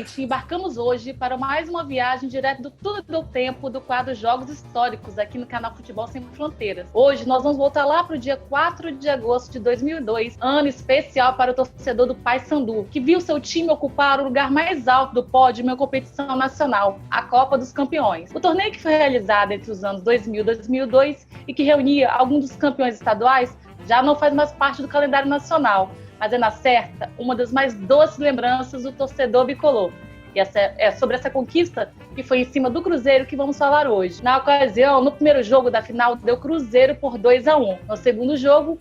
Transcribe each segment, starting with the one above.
noite e embarcamos hoje para mais uma viagem direto do Tudo do Tempo do quadro Jogos Históricos aqui no canal Futebol Sem Fronteiras. Hoje nós vamos voltar lá para o dia 4 de agosto de 2002, ano especial para o torcedor do Paysandu, que viu seu time ocupar o lugar mais alto do pódio em uma competição nacional, a Copa dos Campeões. O torneio que foi realizado entre os anos 2000 e 2002 e que reunia alguns dos campeões estaduais já não faz mais parte do calendário nacional, mas é, na certa, uma das mais doces lembranças do torcedor bicolor. E é sobre essa conquista que foi em cima do Cruzeiro que vamos falar hoje. Na ocasião, no primeiro jogo da final, deu Cruzeiro por 2-1. No segundo jogo,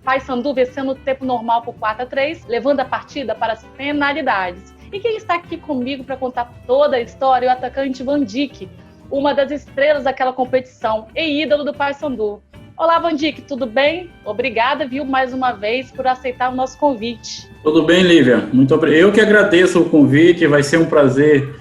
Paysandu vencendo o tempo normal por 4-3, levando a partida para as penalidades. E quem está aqui comigo para contar toda a história é o atacante Van Dijk, uma das estrelas daquela competição e ídolo do Paysandu. Olá, Van Dijk, tudo bem? Obrigada, viu, mais uma vez, por aceitar o nosso convite. Tudo bem, Lívia? Muito obrigado. Eu que agradeço o convite, vai ser um prazer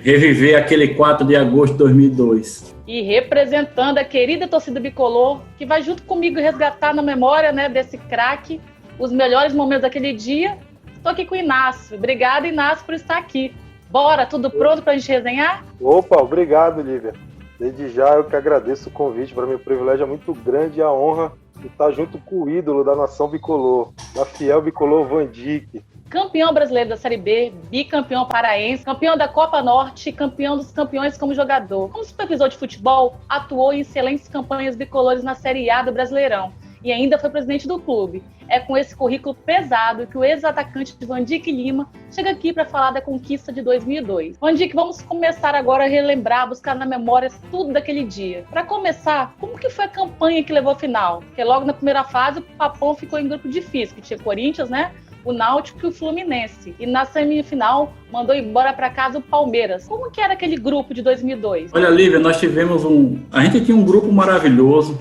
reviver aquele 4 de agosto de 2002. E representando a querida torcida bicolor, que vai junto comigo resgatar na memória, né, desse craque os melhores momentos daquele dia, estou aqui com o Inácio. Obrigada, Inácio, por estar aqui. Bora, tudo pronto para a gente resenhar? Opa, obrigado, Lívia. Desde já eu que agradeço o convite, para mim o privilégio é muito grande e a honra de estar junto com o ídolo da nação bicolor, da fiel bicolor Van Dijk. Campeão brasileiro da Série B, bicampeão paraense, campeão da Copa Norte e campeão dos campeões como jogador. Como supervisor de futebol, atuou em excelentes campanhas bicolores na Série A do Brasileirão e ainda foi presidente do clube. É com esse currículo pesado que o ex-atacante Van Dijk Lima chega aqui para falar da conquista de 2002. Van Dijk, vamos começar agora a relembrar, buscar na memória tudo daquele dia. Para começar, como que foi a campanha que levou à final? Porque logo na primeira fase o Papão ficou em grupo difícil, que tinha Corinthians, né? O Náutico e o Fluminense. E na semifinal mandou embora para casa o Palmeiras. Como que era aquele grupo de 2002? Olha, Lívia, nós tivemos a gente tinha um grupo maravilhoso,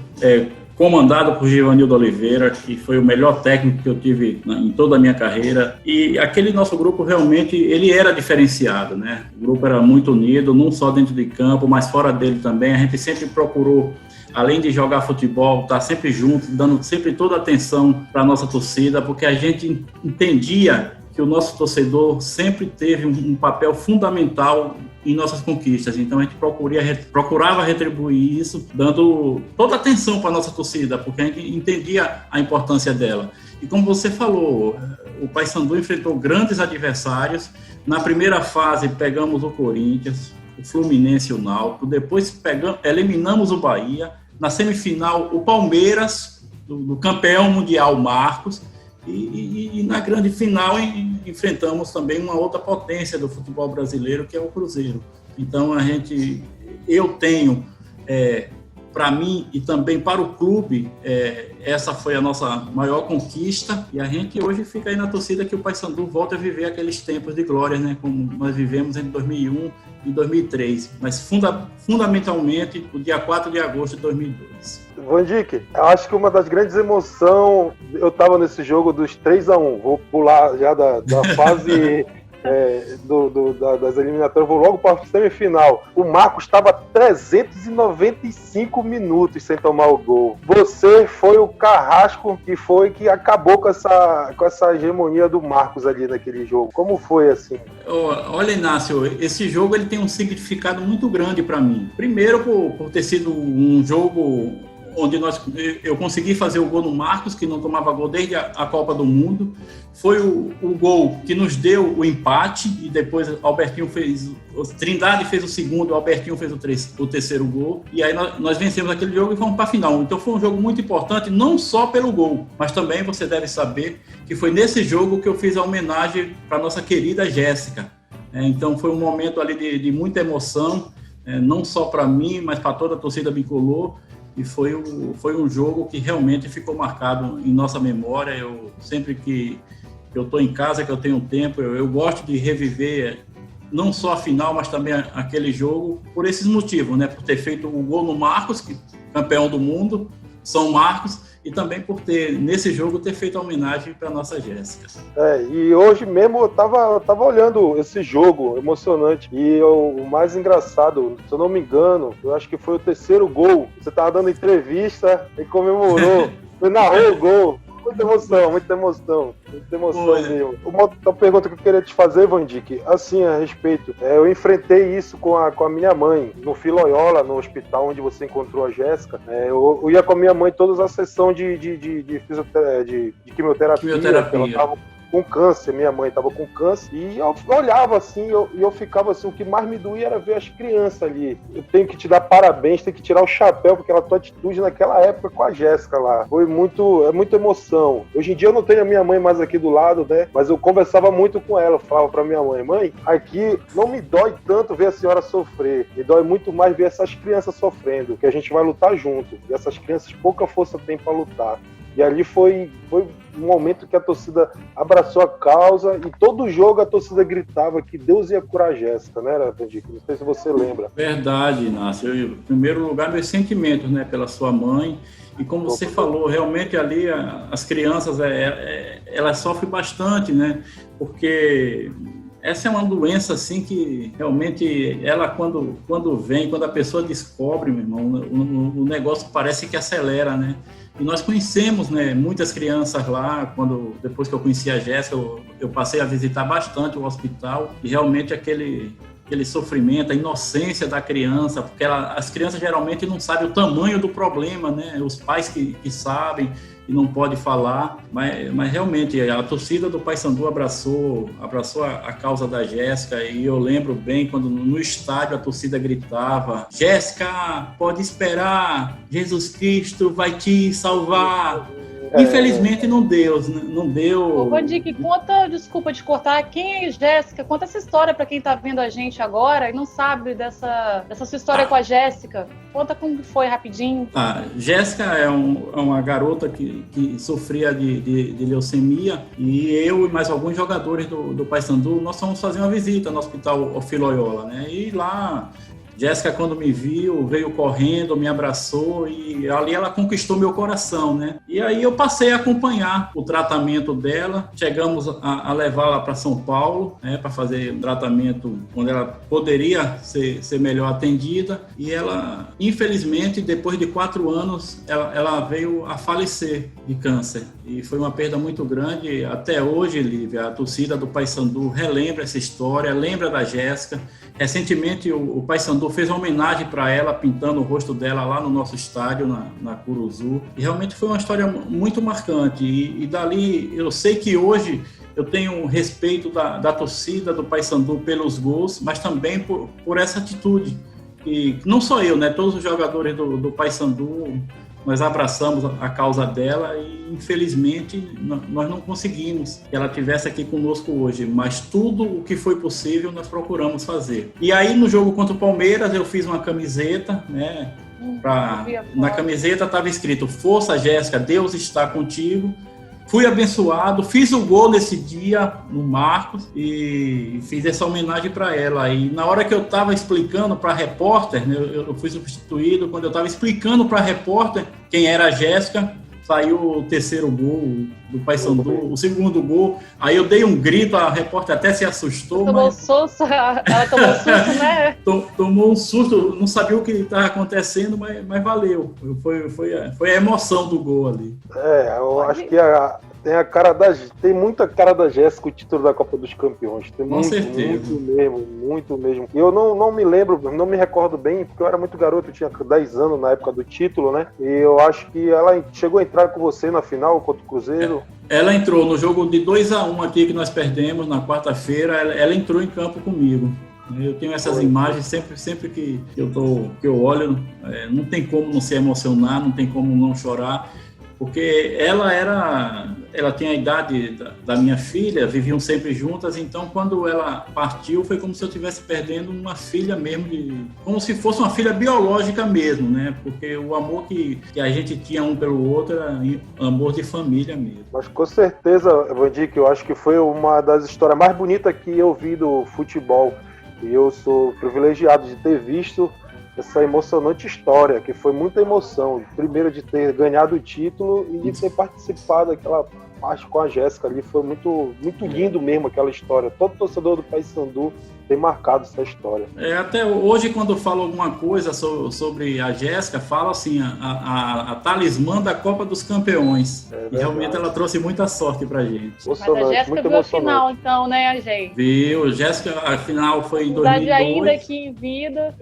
comandado por Givanildo Oliveira, que foi o melhor técnico que eu tive em toda a minha carreira. E aquele nosso grupo realmente, ele era diferenciado, né? O grupo era muito unido, não só dentro de campo, mas fora dele também. A gente sempre procurou, além de jogar futebol, estar sempre junto, dando sempre toda a atenção para a nossa torcida, porque a gente entendia que o nosso torcedor sempre teve um papel fundamental em nossas conquistas. Então a gente procurava retribuir isso, dando toda a atenção para a nossa torcida, porque a gente entendia a importância dela. E como você falou, o Paysandu enfrentou grandes adversários. Na primeira fase pegamos o Corinthians, o Fluminense e o Náutico, depois eliminamos o Bahia, na semifinal o Palmeiras, do campeão mundial Marcos, e na grande final enfrentamos também uma outra potência do futebol brasileiro, que é o Cruzeiro. Então eu tenho para mim e também para o clube, essa foi a nossa maior conquista, e a gente hoje fica aí na torcida que o Paysandu volta a viver aqueles tempos de glória, né, como nós vivemos entre 2001 e 2003, mas fundamentalmente o dia 4 de agosto de 2002. Van Dijk, eu acho que uma das grandes emoções, eu estava nesse jogo dos 3-1, vou pular já da fase das eliminatórias, vou logo para a semifinal. O Marcos estava 395 minutos sem tomar o gol. Você foi o carrasco que acabou com essa hegemonia do Marcos ali naquele jogo. Como foi assim? Olha, Inácio, esse jogo ele tem um significado muito grande para mim. Primeiro por ter sido um jogo onde eu consegui fazer o gol no Marcos, que não tomava gol desde a Copa do Mundo. Foi o gol que nos deu o empate, e depois Albertinho Trindade fez o segundo, o Albertinho fez o terceiro gol, e aí nós vencemos aquele jogo e fomos para a final. Então foi um jogo muito importante, não só pelo gol, mas também você deve saber que foi nesse jogo que eu fiz a homenagem para a nossa querida Jéssica. Então foi um momento ali de muita emoção, não só para mim, mas para toda a torcida bicolor. E foi um jogo que realmente ficou marcado em nossa memória. Eu sempre que eu estou em casa, que eu tenho tempo, eu gosto de reviver não só a final, mas também aquele jogo, por esses motivos, né? Por ter feito o gol no Marcos, campeão do mundo, São Marcos, e também por nesse jogo, ter feito a homenagem para a nossa Jéssica. E hoje mesmo eu tava olhando esse jogo emocionante, e o mais engraçado, se eu não me engano, eu acho que foi o terceiro gol. Você tava dando entrevista e comemorou, você narrou o gol. Muita emoção, muita emoção. Muita emoção mesmo. Uma outra pergunta que eu queria te fazer, Vandic, assim, a respeito, eu enfrentei isso com a minha mãe, no Filoiola, no hospital onde você encontrou a Jéssica. Eu ia com a minha mãe todas as sessões de quimioterapia. Ela tava com câncer, minha mãe estava com câncer, e eu olhava assim, e eu ficava assim, o que mais me doía era ver as crianças ali. Eu tenho que te dar parabéns, tenho que tirar o chapéu, porque a tua atitude naquela época com a Jéssica lá, foi muita emoção. Hoje em dia eu não tenho a minha mãe mais aqui do lado, né, mas eu conversava muito com ela, eu falava pra minha mãe, aqui não me dói tanto ver a senhora sofrer, me dói muito mais ver essas crianças sofrendo, que a gente vai lutar junto, e essas crianças pouca força tem para lutar. E ali foi um momento que a torcida abraçou a causa, e todo jogo a torcida gritava que Deus ia curar a Jéssica, né, Vandic? Não sei se você lembra. Verdade, Inácio. Em primeiro lugar, meus sentimentos, né, pela sua mãe. E como você falou, realmente ali as crianças, elas sofrem bastante, né? Porque essa é uma doença, assim, que realmente ela, quando a pessoa descobre, meu irmão, o negócio parece que acelera, né? E nós conhecemos, né, muitas crianças lá. Depois que eu conheci a Jéssica, eu passei a visitar bastante o hospital, e realmente aquele sofrimento, a inocência da criança, porque as crianças geralmente não sabem o tamanho do problema, né? Os pais que sabem e não podem falar, mas realmente a torcida do Paysandu abraçou a causa da Jéssica, e eu lembro bem quando no estádio a torcida gritava: Jéssica, pode esperar, Jesus Cristo vai te salvar. Infelizmente não deu. Ô, Vandic, conta, desculpa te cortar, quem é Jéssica? Conta essa história para quem tá vendo a gente agora e não sabe dessa sua história com a Jéssica. Conta como foi rapidinho. Jéssica é uma garota que sofria de leucemia, e eu e mais alguns jogadores do Paysandu, nós fomos fazer uma visita no hospital Filoiola, né? E lá Jéssica, quando me viu, veio correndo, me abraçou, e ali ela conquistou meu coração, né? E aí eu passei a acompanhar o tratamento dela. Chegamos a levá-la para São Paulo, né, para fazer um tratamento onde ela poderia ser melhor atendida. E ela, infelizmente, depois de 4 anos, ela veio a falecer de câncer. E foi uma perda muito grande. Até hoje, Lívia, a torcida do Paysandu relembra essa história, lembra da Jéssica. Recentemente, o Paysandu fez uma homenagem para ela, pintando o rosto dela lá no nosso estádio, na Curuzu. E realmente foi uma história muito marcante. E dali, eu sei que hoje eu tenho respeito da torcida do Paysandu pelos gols, mas também por essa atitude. E não só eu, né? Todos os jogadores do Paysandu, nós abraçamos a causa dela, e infelizmente nós não conseguimos que ela estivesse aqui conosco hoje, mas tudo o que foi possível nós procuramos fazer. E aí no jogo contra o Palmeiras eu fiz uma camiseta, né? Na camiseta estava escrito: Força, Jéssica, Deus está contigo. Fui abençoado, fiz o gol nesse dia no Marcos e fiz essa homenagem para ela. E na hora que eu estava explicando para a repórter, né, eu fui substituído, quando eu estava explicando para a repórter quem era a Jéssica, saiu o terceiro gol do Paysandu, o segundo gol. Aí eu dei um grito, a repórter até se assustou. Ela tomou susto, né? Tomou um susto, não sabia o que estava acontecendo, mas valeu. Foi a emoção do gol ali. Eu acho que tem muita cara da Jéssica o título da Copa dos Campeões. Tem Com certeza. Muito mesmo. E eu não me lembro, não me recordo bem, porque eu era muito garoto, eu tinha 10 anos na época do título, né? E eu acho que ela chegou a entrar com você na final contra o Cruzeiro. Ela entrou no jogo de 2-1 aqui que nós perdemos na quarta-feira, ela entrou em campo comigo. Eu tenho essas imagens sempre que eu olho, não tem como não se emocionar, não tem como não chorar, porque ela tinha a idade da minha filha, viviam sempre juntas, então quando ela partiu foi como se eu estivesse perdendo uma filha mesmo, como se fosse uma filha biológica mesmo, né? Porque o amor que a gente tinha um pelo outro era amor de família mesmo. Mas com certeza, Vandic, eu acho que foi uma das histórias mais bonitas que eu vi do futebol, e eu sou privilegiado de ter visto essa emocionante história, que foi muita emoção. Primeiro de ter ganhado o título e de ter participado daquela parte com a Jéssica ali. Foi muito, muito lindo mesmo aquela história. Todo torcedor do Paysandu tem marcado essa história. Até hoje, quando eu falo alguma coisa sobre a Jéssica, falo assim, a talismã da Copa dos Campeões. E realmente ela trouxe muita sorte pra gente. Mas a Jéssica viu a final, então, né, gente? Viu, Jéssica, a final foi em 2002. Ainda aqui em vida.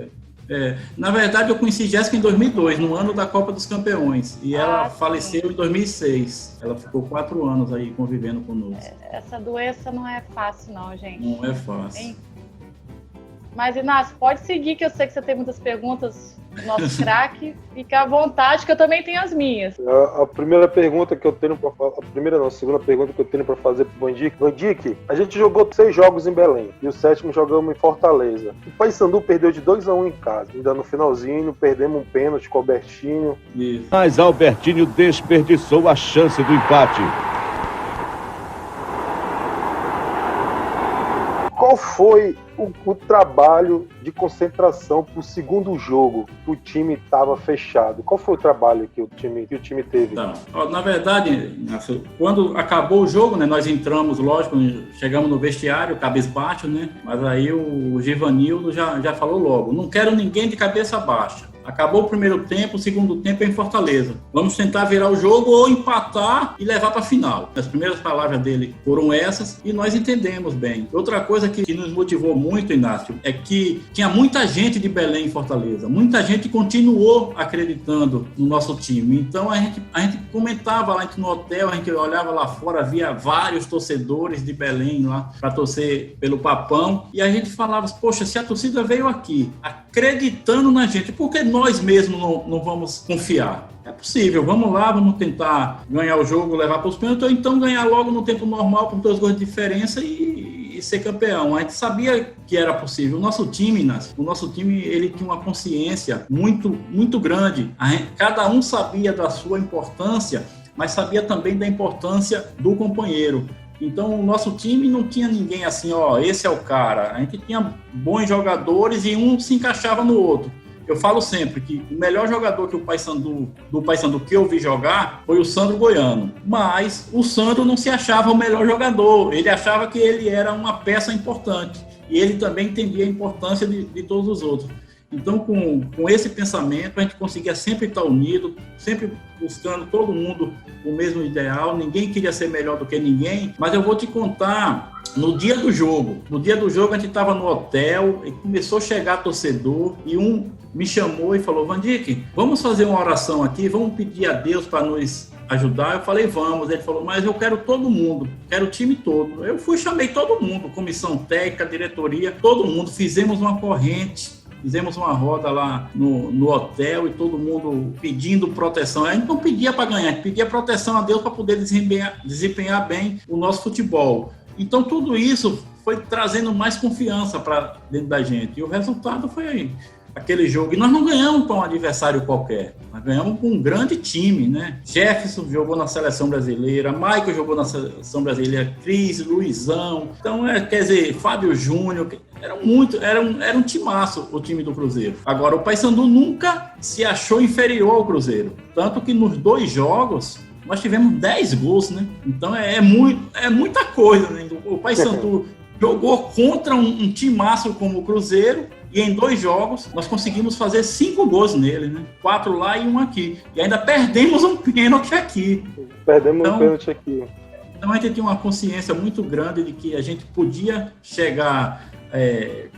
Na verdade, eu conheci Jéssica em 2002, no ano da Copa dos Campeões. E ela faleceu em 2006. Ela ficou 4 anos aí convivendo conosco. Essa doença não é fácil, não, gente. Não é fácil. Hein? Mas, Inácio, pode seguir, que eu sei que você tem muitas perguntas do nosso craque. Fica à vontade, que eu também tenho as minhas. A primeira pergunta que eu tenho para fazer, a segunda pergunta que eu tenho para fazer pro Vandique. Vandique, a gente jogou 6 jogos em Belém e o 7º jogamos em Fortaleza. O Paysandu perdeu de 2-1 em casa. Ainda no finalzinho, perdemos um pênalti com o Albertinho. Mas Albertinho desperdiçou a chance do empate. Qual foi o trabalho de concentração para o segundo jogo? O time estava fechado. Qual foi o trabalho que o time teve? Tá. Na verdade, quando acabou o jogo, né, nós entramos, lógico, chegamos no vestiário, cabisbaixo, né? Mas aí o Givanildo já falou logo: não quero ninguém de cabeça baixa. Acabou o primeiro tempo, o segundo tempo é em Fortaleza. Vamos tentar virar o jogo ou empatar e levar para a final. As primeiras palavras dele foram essas e nós entendemos bem. Outra coisa que nos motivou muito, Inácio, é que tinha muita gente de Belém em Fortaleza. Muita gente continuou acreditando no nosso time. Então a gente comentava lá no hotel, a gente olhava lá fora, via vários torcedores de Belém lá para torcer pelo Papão. E a gente falava: poxa, se a torcida veio aqui acreditando na gente, por que nós mesmos não vamos confiar? É possível, vamos lá, vamos tentar ganhar o jogo, levar para os pênaltis, ou então ganhar logo no tempo normal com 2 gols de diferença e ser campeão. A gente sabia que era possível. O nosso time, ele tinha uma consciência muito, muito grande. Cada um sabia da sua importância, mas sabia também da importância do companheiro. Então, o nosso time não tinha ninguém assim, esse é o cara. A gente tinha bons jogadores e um se encaixava no outro. Eu falo sempre que o melhor jogador que do Paysandu que eu vi jogar foi o Sandro Goiano. Mas o Sandro não se achava o melhor jogador. Ele achava que ele era uma peça importante. E ele também entendia a importância de todos os outros. Então, com esse pensamento, a gente conseguia sempre estar unido, sempre buscando todo mundo o mesmo ideal. Ninguém queria ser melhor do que ninguém. Mas eu vou te contar, no dia do jogo a gente estava no hotel e começou a chegar torcedor e um me chamou e falou: Vandique, vamos fazer uma oração aqui, vamos pedir a Deus para nos ajudar. Eu falei: vamos. Ele falou: mas eu quero todo mundo, quero o time todo. Eu chamei todo mundo, comissão técnica, diretoria, todo mundo, fizemos uma corrente. Fizemos uma roda lá no hotel e todo mundo pedindo proteção. A gente não pedia para ganhar, a gente pedia proteção a Deus para poder desempenhar bem o nosso futebol. Então tudo isso foi trazendo mais confiança para dentro da gente. E o resultado foi aquele jogo. E nós não ganhamos para um adversário qualquer. Nós ganhamos com um grande time, né? Jefferson jogou na seleção brasileira, Michael jogou na seleção brasileira, Cris, Luizão. Então, quer dizer, Fábio Júnior. Era um timaço o time do Cruzeiro. Agora, o Paysandu nunca se achou inferior ao Cruzeiro. Tanto que nos 2 jogos nós tivemos 10 gols, né? Então é muita coisa, né? O Paysandu jogou contra um timaço como o Cruzeiro e em 2 jogos nós conseguimos fazer 5 gols nele, né? 4 lá e 1 aqui. E ainda perdemos um pênalti aqui. Um pênalti aqui. Então a gente tinha uma consciência muito grande de que a gente podia chegar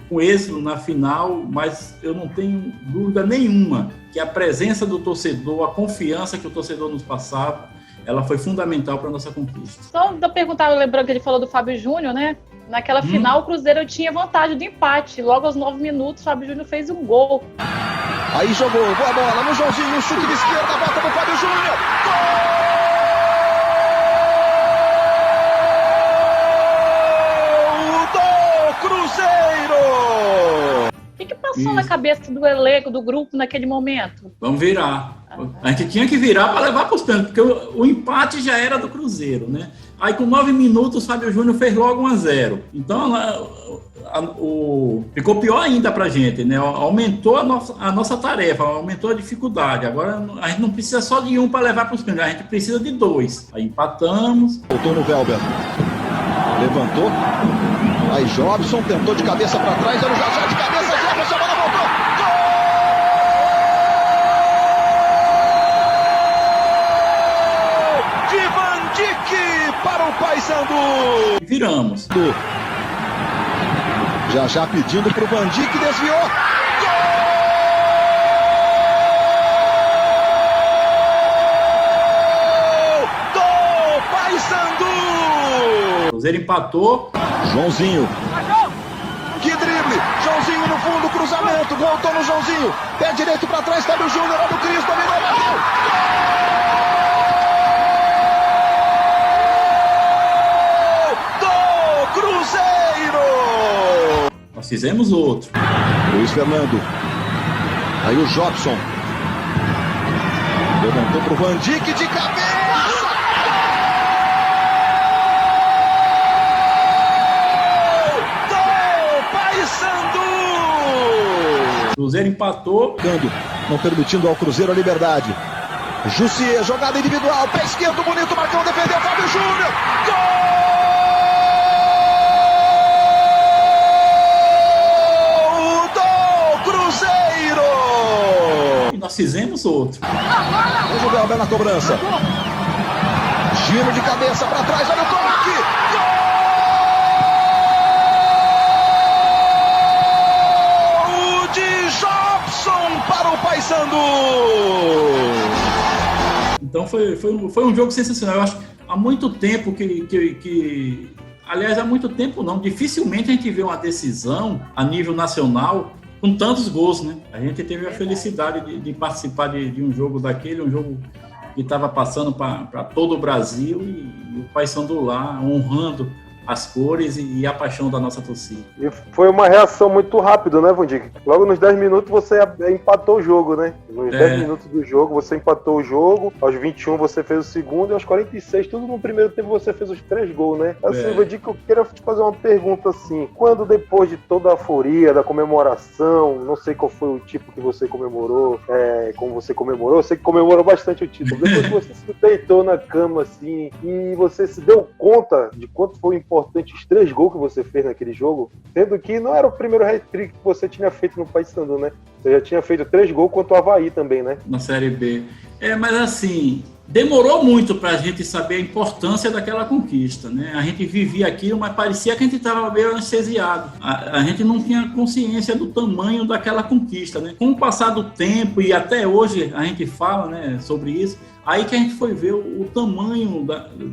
com êxito na final, mas eu não tenho dúvida nenhuma que a presença do torcedor, a confiança que o torcedor nos passava, ela foi fundamental para a nossa conquista. Só de perguntar, lembrando que ele falou do Fábio Júnior, né? Naquela final, o Cruzeiro tinha vantagem do empate. Logo aos 9 minutos, o Fábio Júnior fez um gol. Aí jogou, boa bola no Joãozinho, chute de esquerda, volta pro Fábio Júnior. Gol do Cruzeiro! O que passou na cabeça do elenco, do grupo, naquele momento? Vamos virar. A gente tinha que virar para levar para os pênaltis, porque o empate já era do Cruzeiro, né? Aí com 9 minutos o Fábio Júnior fez logo 1-0. Então ficou pior ainda para a gente, né? Aumentou a nossa tarefa, aumentou a dificuldade. Agora a gente não precisa só de 1 para levar para os pênaltis, a gente precisa de 2. Aí empatamos. Voltou no Velber. Levantou. Aí Jobson tentou de cabeça para trás, olha o Jajá de cabeça, Jefferson, a bola voltou. Gol! De Van Dijk para o Paysandu. Viramos. Jajá pedindo para o Van Dijk, desviou. Cruzeiro empatou. Joãozinho. Que drible. Joãozinho no fundo, cruzamento. Voltou no Joãozinho. Pé direito para trás, Fábio Júnior. Olha o Cris, dominou, bateu. Gol do Cruzeiro. Nós fizemos outro. Luiz Fernando. Aí o Jobson. Levantou pro Van Dijk de cabeça. Cruzeiro empatou. Não permitindo ao Cruzeiro a liberdade. Jussier, jogada individual, pé esquerdo bonito, Marcão defendeu, Fábio Júnior. Gol do Cruzeiro! E nós fizemos outro. Vamos jogar o Bel na cobrança. Giro de cabeça para trás, olha o toque! Para o Paysandu. Então foi um jogo sensacional. Eu acho que há muito tempo aliás, há muito tempo não, dificilmente a gente vê uma decisão a nível nacional com tantos gols, né? A gente teve a felicidade de participar de um jogo daquele, um jogo que estava passando para todo o Brasil e o Paysandu lá honrando as cores e a paixão da nossa torcida. E foi uma reação muito rápida, né, Van Dijk? Logo nos 10 minutos você empatou o jogo, né? Nos 10 minutos do jogo você empatou o jogo, aos 21 você fez o segundo e aos 46, tudo no primeiro tempo você fez os 3 gols, né? Assim, Van Dijk, eu quero te fazer uma pergunta assim, quando depois de toda a euforia, da comemoração, não sei qual foi o tipo que você comemorou, como você comemorou, eu sei que comemorou bastante o título, depois que você se deitou na cama assim, e você se deu conta de quanto foi importante os 3 gols que você fez naquele jogo, sendo que não era o primeiro hat-trick que você tinha feito no Paysandu, né? Você já tinha feito 3 gols contra o Avaí também, né? Na Série B. Mas assim, demorou muito para a gente saber a importância daquela conquista, né? A gente vivia aquilo, mas parecia que a gente estava meio anestesiado. A gente não tinha consciência do tamanho daquela conquista, né? Com o passar do tempo, e até hoje a gente fala, né, sobre isso, aí que a gente foi ver o tamanho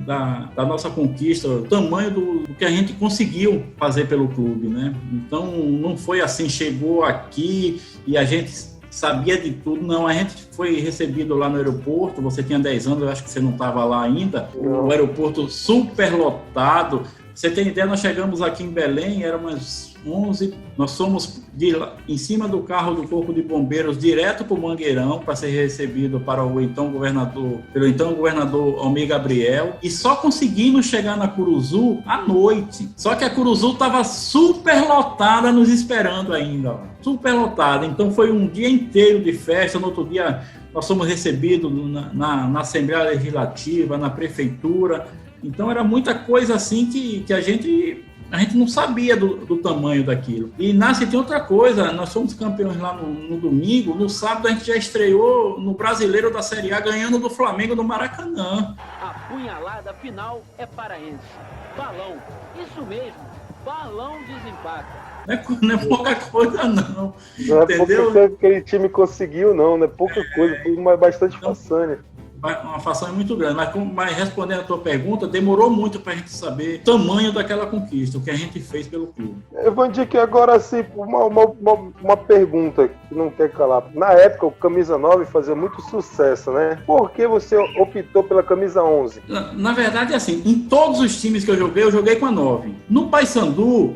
da nossa conquista, o tamanho do que a gente conseguiu fazer pelo clube, né? Então, não foi assim, chegou aqui e a gente sabia de tudo, não. A gente foi recebido lá no aeroporto, você tinha 10 anos, eu acho que você não estava lá ainda, o aeroporto super lotado. Você tem ideia, nós chegamos aqui em Belém, eram umas 11, nós fomos em cima do carro do Corpo de Bombeiros direto para o Mangueirão para ser recebido pelo então governador Almir Gabriel, e só conseguimos chegar na Curuzu à noite. Só que a Curuzu estava super lotada nos esperando ainda, ó. Super lotada. Então foi um dia inteiro de festa. No outro dia nós fomos recebidos na Assembleia Legislativa, na Prefeitura. Então era muita coisa assim que a gente não sabia do tamanho daquilo. E tem outra coisa, nós fomos campeões lá no domingo, no sábado a gente já estreou no Brasileiro da Série A, ganhando do Flamengo no Maracanã. A punhalada final é paraense. Balão, isso mesmo, balão desempata. Não é pouca coisa não, não entendeu? Não é porque aquele time conseguiu não é pouca coisa, foi bastante façanha. Uma façanha muito grande, mas respondendo a tua pergunta, demorou muito para a gente saber o tamanho daquela conquista, o que a gente fez pelo clube. Van Dijk, agora assim, uma pergunta que não quer calar. Na época, o camisa 9 fazia muito sucesso, né? Por que você optou pela camisa 11? Na verdade, assim, em todos os times que eu joguei com a 9. No Paysandu,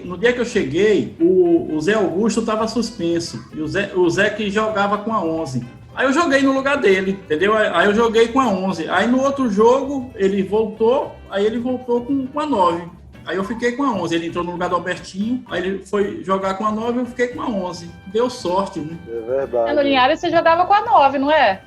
no dia que eu cheguei, o Zé Augusto estava suspenso, e o Zé que jogava com a 11. Aí eu joguei no lugar dele, entendeu? Aí eu joguei com a 11. Aí no outro jogo, ele voltou com a 9. Aí eu fiquei com a 11. Ele entrou no lugar do Albertinho, aí ele foi jogar com a 9 e eu fiquei com a 11. Deu sorte, né? É verdade. No Linhares você jogava com a 9, não é?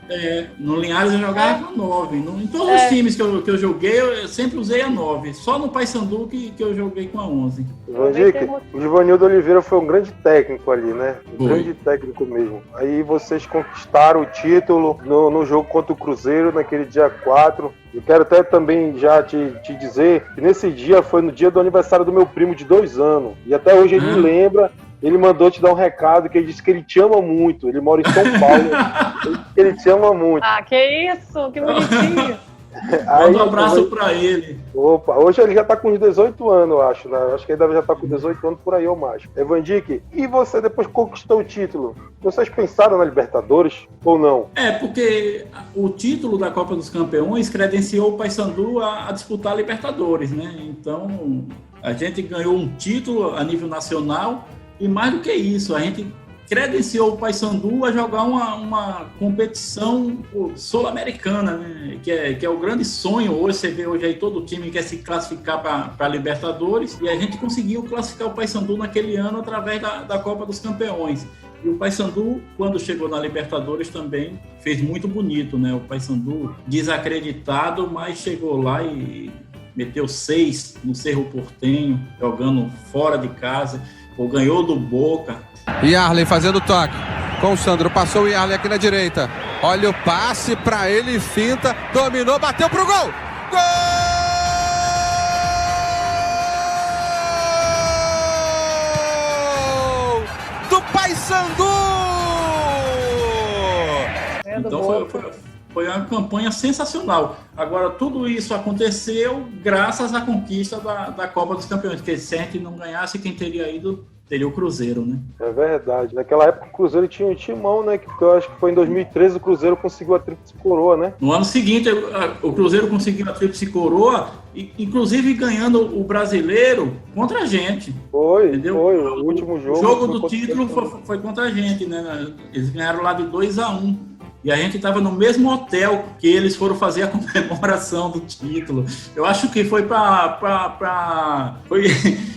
No Linhares eu jogava com a 9. Em todos os times que eu joguei, eu sempre usei a 9. Só no Paysandu que eu joguei com a 11. Vandique, o Givanildo Oliveira foi um grande técnico ali, né? Grande técnico mesmo. Aí vocês conquistaram o título no jogo contra o Cruzeiro, naquele dia 4. Eu quero até também já te dizer que nesse dia foi no dia do aniversário do meu primo de 2 anos. E até hoje ele me lembra, ele mandou te dar um recado que ele disse que ele te ama muito. Ele mora em São Paulo, ele te ama muito. Ah, que isso, que bonitinho. Manda um abraço pra ele. Opa, hoje ele já tá com uns 18 anos, eu acho, né? Acho que ele já tá com 18 anos por aí ou mais. Vandique, e você depois conquistou o título? Vocês pensaram na Libertadores ou não? Porque o título da Copa dos Campeões credenciou o Paysandu a disputar a Libertadores, né? Então, a gente ganhou um título a nível nacional e mais do que isso, a gente credenciou o Paysandu a jogar uma competição sul-americana, né? que é o grande sonho hoje. Você vê hoje aí todo time quer se classificar para a Libertadores, e a gente conseguiu classificar o Paysandu naquele ano através da Copa dos Campeões. E o Paysandu, quando chegou na Libertadores, também fez muito bonito, né? O Paysandu desacreditado, mas chegou lá e meteu 6 no Cerro Porteño, jogando fora de casa, ou ganhou do Boca. Yarley fazendo toque com o Sandro, passou o Yarley aqui na direita, olha o passe pra ele, finta, dominou, bateu pro gol! Gol do Paysandu! Então foi uma campanha sensacional. Agora, tudo isso aconteceu graças à conquista da Copa dos Campeões, porque se a gente não ganhasse, quem teria ido teria o Cruzeiro, né? É verdade. Naquela época o Cruzeiro tinha um timão, né? Que eu acho que foi em 2013 o Cruzeiro conseguiu a tríplice coroa, né? No ano seguinte o Cruzeiro conseguiu a tríplice coroa, inclusive ganhando o brasileiro contra a gente. Entendeu? Foi o último jogo. O jogo do título foi contra a gente, né? Eles ganharam lá de 2-1. E a gente estava no mesmo hotel que eles foram fazer a comemoração do título. Eu acho que foi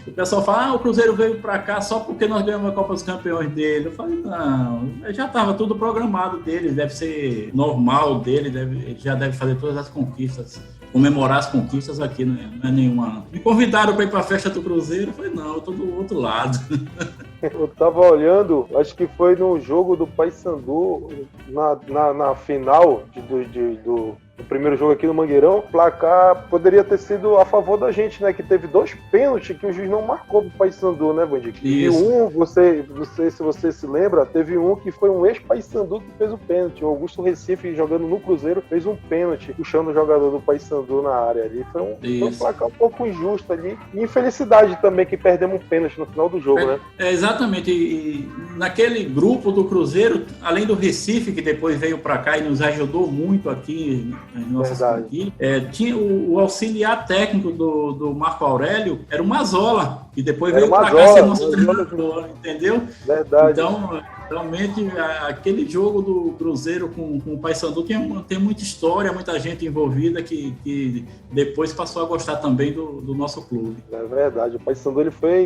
o pessoal fala, o Cruzeiro veio para cá só porque nós ganhamos a Copa dos Campeões dele. Eu falei, não, já estava tudo programado dele, deve ser normal dele, ele já deve fazer todas as conquistas, comemorar as conquistas aqui, não é nenhuma. Me convidaram para ir para a festa do Cruzeiro, eu falei, não, eu estou do outro lado. Eu tava olhando, acho que foi no jogo do Paysandu, na final do primeiro jogo aqui no Mangueirão. O placar poderia ter sido a favor da gente, né? Que teve 2 pênaltis que o juiz não marcou pro Paysandu, né, Vandique? E se você se lembra, teve um que foi um ex-Paysandu que fez o pênalti. O Augusto Recife, jogando no Cruzeiro, fez um pênalti, puxando o jogador do Paysandu na área ali. Foi um placar um pouco injusto ali. E infelicidade também que perdemos um pênalti no final do jogo, né? Exatamente. E naquele grupo do Cruzeiro, além do Recife, que depois veio para cá e nos ajudou muito aqui nas nossas conquistas, tinha o auxiliar técnico do Marco Aurélio, era o Mazola, que depois veio para cá ser nosso treinador, entendeu? Verdade. Então, realmente, aquele jogo do Cruzeiro com o Paysandu tem muita história, muita gente envolvida que depois passou a gostar também do nosso clube. É verdade, o Paysandu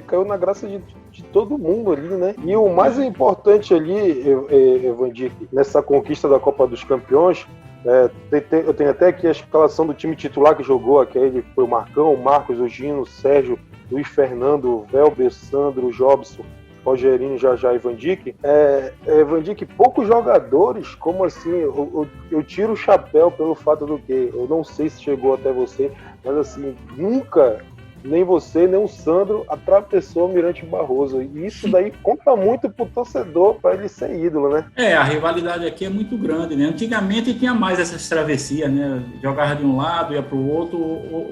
caiu na graça de todo mundo ali, né? E o mais importante ali, Vandique, nessa conquista da Copa dos Campeões, eu tenho até aqui a escalação do time titular que jogou, aquele foi o Marcão, o Marcos, o Gino, o Sérgio, Luiz Fernando, o Velber, Sandro, o Jobson, Rogerinho, Jajá e Vandique. Vandique, poucos jogadores, como assim, eu tiro o chapéu pelo fato do que, eu não sei se chegou até você, mas assim, nunca, nem você, nem o Sandro atravessou o Almirante Barroso. E isso daí conta muito pro torcedor, para ele ser ídolo, né? A rivalidade aqui é muito grande, né? Antigamente tinha mais essas travessias, né? Jogava de um lado, ia pro outro.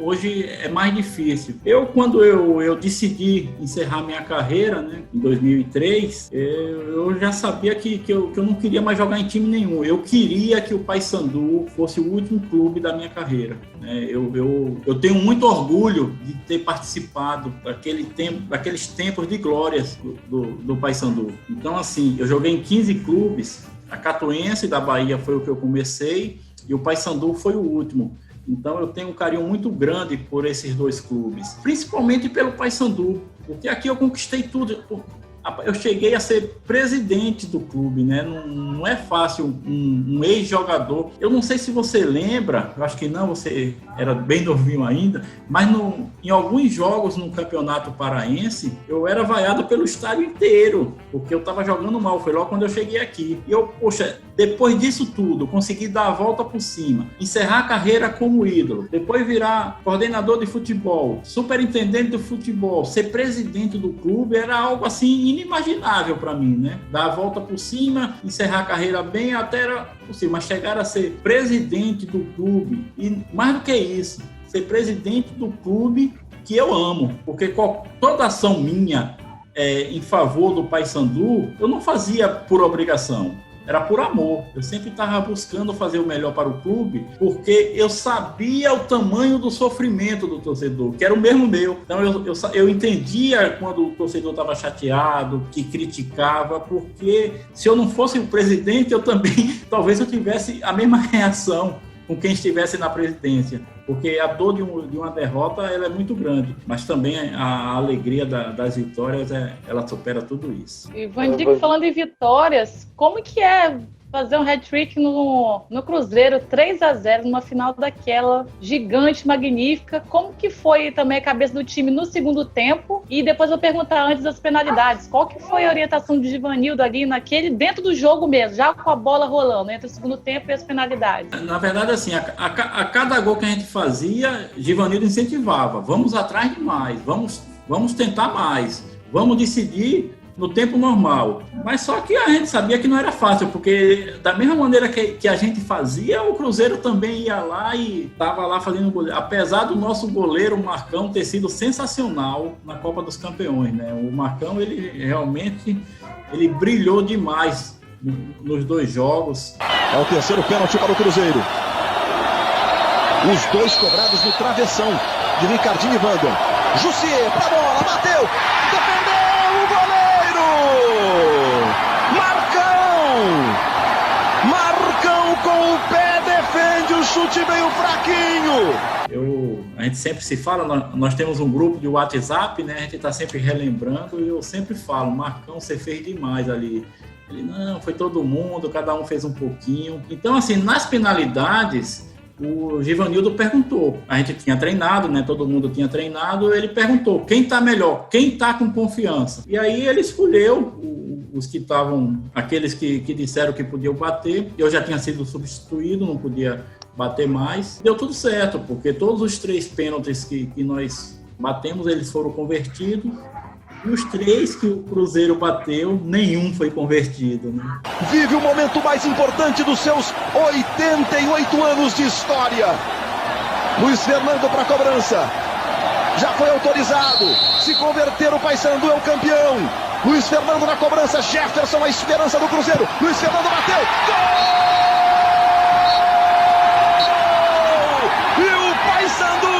Hoje é mais difícil. Quando eu decidi encerrar minha carreira, né? Em 2003, eu já sabia que eu não queria mais jogar em time nenhum. Eu queria que o Paysandu fosse o último clube da minha carreira, né? Eu tenho muito orgulho de ter participado daqueles tempos de glórias do Paysandu. Então, assim, eu joguei em 15 clubes, a Catuense da Bahia foi o que eu comecei e o Paysandu foi o último. Então eu tenho um carinho muito grande por esses dois clubes, principalmente pelo Paysandu, porque aqui eu conquistei tudo. Eu cheguei a ser presidente do clube, né? Não é fácil um ex-jogador. Eu não sei se você lembra, eu acho que não, você era bem novinho ainda, mas em alguns jogos no Campeonato Paraense, eu era vaiado pelo estádio inteiro, porque eu estava jogando mal, foi logo quando eu cheguei aqui. E eu, poxa, depois disso tudo, consegui dar a volta por cima, encerrar a carreira como ídolo, depois virar coordenador de futebol, superintendente do futebol, ser presidente do clube, era algo assim inimaginável para mim, né? Dar a volta por cima, encerrar a carreira bem, até era possível, mas chegar a ser presidente do clube, e mais do que isso, ser presidente do clube que eu amo, porque toda ação minha em favor do Paysandu, eu não fazia por obrigação, era por amor. Eu sempre estava buscando fazer o melhor para o clube, porque eu sabia o tamanho do sofrimento do torcedor, que era o mesmo meu. Então eu entendia quando o torcedor estava chateado, que criticava, porque se eu não fosse o presidente, eu também, talvez eu tivesse a mesma reação com quem estivesse na presidência, porque a dor de uma derrota ela é muito grande, mas também a alegria das vitórias ela supera tudo isso. E Vandico, falando em vitórias, como que é fazer um hat-trick no Cruzeiro, 3-0, numa final daquela gigante, magnífica? Como que foi também a cabeça do time no segundo tempo? E depois eu vou perguntar antes das penalidades, qual que foi a orientação de Givanildo ali dentro do jogo mesmo, já com a bola rolando, entre o segundo tempo e as penalidades? Na verdade, assim, a cada gol que a gente fazia, Givanildo incentivava, vamos atrás de mais, vamos tentar mais, vamos decidir no tempo normal. Mas só que a gente sabia que não era fácil, porque da mesma maneira que a gente fazia, o Cruzeiro também ia lá e estava lá fazendo goleiro. Apesar do nosso goleiro, o Marcão, ter sido sensacional na Copa dos Campeões, né? O Marcão, ele realmente brilhou demais nos dois jogos. É o terceiro pênalti para o Cruzeiro. Os dois cobrados no travessão de Ricardinho e Wander. Jussier para a bola, bateu, defendeu o goleiro! Marcão com o pé defende o chute meio fraquinho. A gente sempre se fala, nós temos um grupo de WhatsApp, né? A gente está sempre relembrando e eu sempre falo, Marcão, você fez demais ali. Ele, não, foi todo mundo, cada um fez um pouquinho. Então, assim, nas penalidades, o Givanildo perguntou, a gente tinha treinado, né? Todo mundo tinha treinado, ele perguntou, quem tá melhor? Quem tá com confiança? E aí ele escolheu os que estavam, aqueles que disseram que podiam bater. Eu já tinha sido substituído, não podia bater mais. Deu tudo certo, porque todos os 3 pênaltis que nós batemos, eles foram convertidos. E os 3 que o Cruzeiro bateu, nenhum foi convertido, né? Vive o momento mais importante dos seus 88 anos de história. Luiz Fernando para a cobrança. Já foi autorizado. Se converter, o Paysandu é o campeão. Luiz Fernando na cobrança. Jefferson, a esperança do Cruzeiro. Luiz Fernando bateu. Gol! E o Paysandu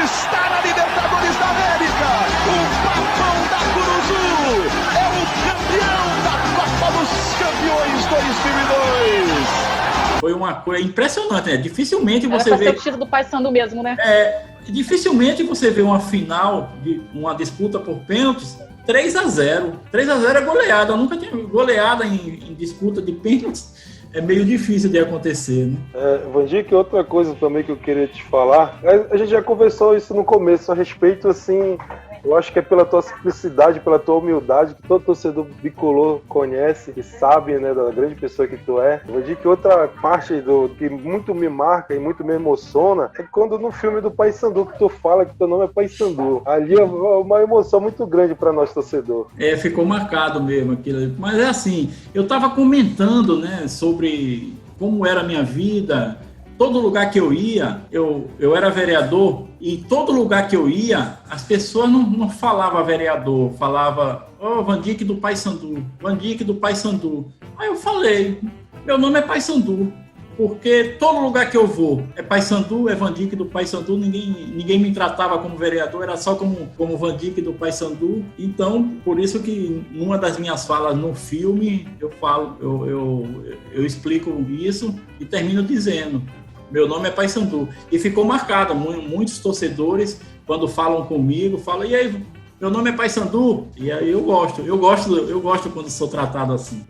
está na Libertadores da América. O Papão da Curuzu é o campeão da Copa dos Campeões 2002. Foi uma coisa impressionante, né? Dificilmente você vê... Era pra ser o título do Paysandu mesmo, né? Dificilmente você vê uma final de uma disputa por pênaltis 3-0. 3-0 é goleada. Eu nunca tinha goleada em disputa de pênaltis. É meio difícil de acontecer, né? Vandico, outra coisa também que eu queria te falar, a gente já conversou isso no começo, a respeito, assim, eu acho que é pela tua simplicidade, pela tua humildade, que todo torcedor bicolor conhece e sabe, né, da grande pessoa que tu é. Vandico, outra parte que muito me marca e muito me emociona é quando no filme do Paysandu, que tu fala que teu nome é Paysandu. Ali é uma emoção muito grande para nós, torcedor. Ficou marcado mesmo aquilo. Mas é assim, eu tava comentando, né, sobre como era a minha vida. Todo lugar que eu ia, eu era vereador, e todo lugar que eu ia, as pessoas não falavam vereador, falava, Vandico do Paysandu, Vandico do Paysandu. Aí eu falei, meu nome é Paysandu, porque todo lugar que eu vou é Paysandu, é Vandico do Paysandu, ninguém me tratava como vereador, era só como Vandico do Paysandu. Então, por isso que numa das minhas falas no filme, eu explico isso e termino dizendo, Meu nome é Paysandu. E ficou marcado. Muitos torcedores, quando falam comigo, falam, e aí, meu nome é Paysandu? E aí eu gosto quando sou tratado assim.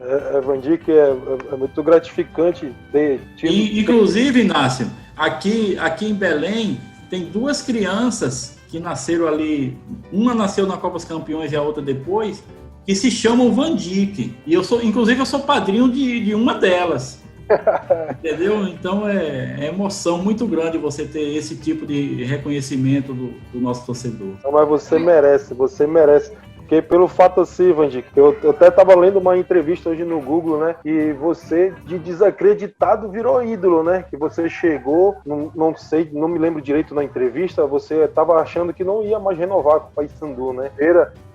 Vandir, que é muito gratificante ter tido... Inclusive, Inácio, aqui em Belém, tem 2 crianças que nasceram ali, uma nasceu na Copa dos Campeões e a outra depois, que se chamam Van Dijk. E eu sou padrinho de uma delas. Entendeu? Então é emoção muito grande você ter esse tipo de reconhecimento do nosso torcedor. Não, mas você merece. Porque pelo fato assim, Vandir, que eu até estava lendo uma entrevista hoje no Google, né? E você, de desacreditado, virou ídolo, né? Que você chegou, não me lembro direito na entrevista, você estava achando que não ia mais renovar com o Paysandu, né?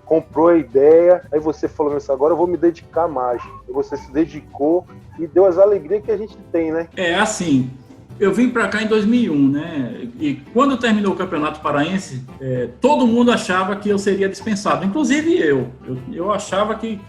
Comprou a ideia, aí você falou isso, agora eu vou me dedicar mais. E você se dedicou e deu as alegrias que a gente tem, né? É assim, eu vim para cá em 2001, né? E quando terminou o Campeonato Paraense, todo mundo achava que eu seria dispensado, inclusive eu. Eu achava que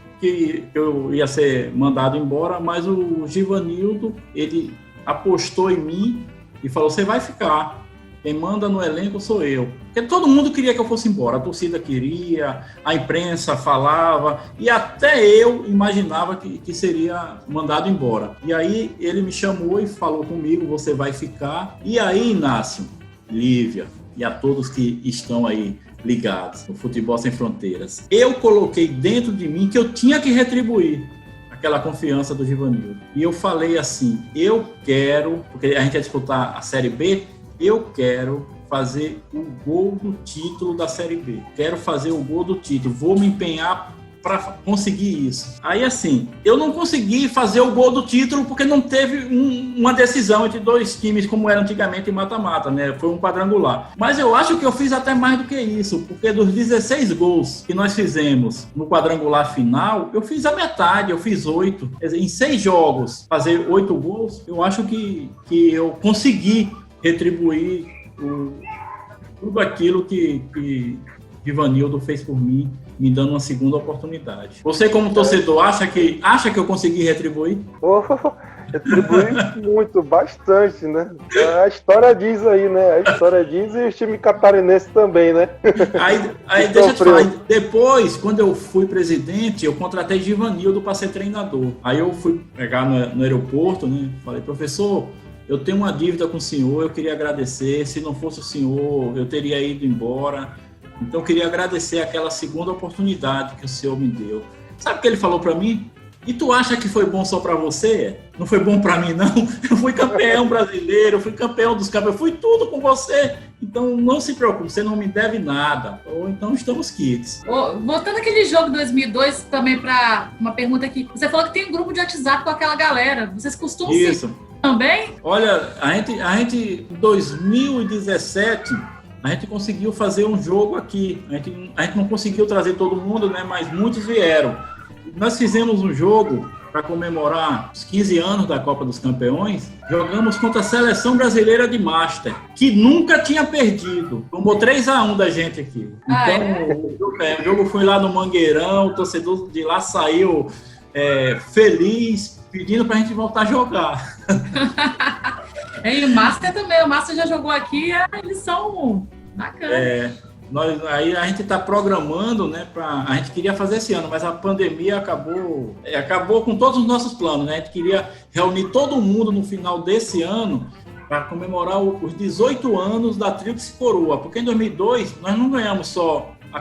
eu ia ser mandado embora, mas o Givanildo, ele apostou em mim e falou, você vai ficar. Quem manda no elenco sou eu. Porque todo mundo queria que eu fosse embora. A torcida queria, a imprensa falava, e até eu imaginava que seria mandado embora. E aí ele me chamou e falou comigo, você vai ficar. E aí, Inácio, Lívia e a todos que estão aí ligados no Futebol Sem Fronteiras, eu coloquei dentro de mim que eu tinha que retribuir aquela confiança do Givanildo. E eu falei assim, eu quero, porque a gente ia disputar a Série B, eu quero fazer o gol do título da Série B. Quero fazer o gol do título. Vou me empenhar para conseguir isso. Aí, assim, eu não consegui fazer o gol do título porque não teve uma decisão entre 2 times, como era antigamente em mata-mata, né? Foi um quadrangular. Mas eu acho que eu fiz até mais do que isso, porque dos 16 gols que nós fizemos no quadrangular final, eu fiz a metade, eu fiz 8. Quer dizer, em 6 jogos, fazer 8 gols, eu acho que eu consegui retribuir tudo aquilo que Givanildo fez por mim, me dando uma segunda oportunidade. Você, como torcedor, acha que eu consegui retribuir? Retribuir muito, bastante, né? A história diz aí, né? A história diz e o time catarinense também, né? Aí deixa eu te falar, depois, quando eu fui presidente, eu contratei Givanildo para ser treinador. Aí eu fui pegar no aeroporto, né? Falei, professor, eu tenho uma dívida com o senhor, eu queria agradecer. Se não fosse o senhor, eu teria ido embora. Então, eu queria agradecer aquela segunda oportunidade que o senhor me deu. Sabe o que ele falou para mim? E tu acha que foi bom só para você? Não foi bom para mim, não? Eu fui campeão brasileiro, eu fui campeão dos campeões, eu fui tudo com você. Então, não se preocupe, você não me deve nada. Ou então, estamos quites. Voltando aquele jogo de 2002, também para uma pergunta aqui. Você falou que tem um grupo de WhatsApp com aquela galera. Vocês costumam Isso. Também? Olha, a gente em 2017, a gente conseguiu fazer um jogo aqui. A gente não conseguiu trazer todo mundo, né? Mas muitos vieram. Nós fizemos um jogo para comemorar os 15 anos da Copa dos Campeões. Jogamos contra a Seleção Brasileira de Master, que nunca tinha perdido. Tomou 3-1 da gente aqui. Então, o jogo foi lá no Mangueirão, o torcedor de lá saiu feliz, pedindo para a gente voltar a jogar. E o Master também, o Master já jogou aqui, eles são bacanas. Aí a gente está programando, né? A gente queria fazer esse ano, mas a pandemia acabou com todos os nossos planos, né? A gente queria reunir todo mundo no final desse ano para comemorar os 18 anos da Tríplice Coroa, porque em 2002 nós não ganhamos só a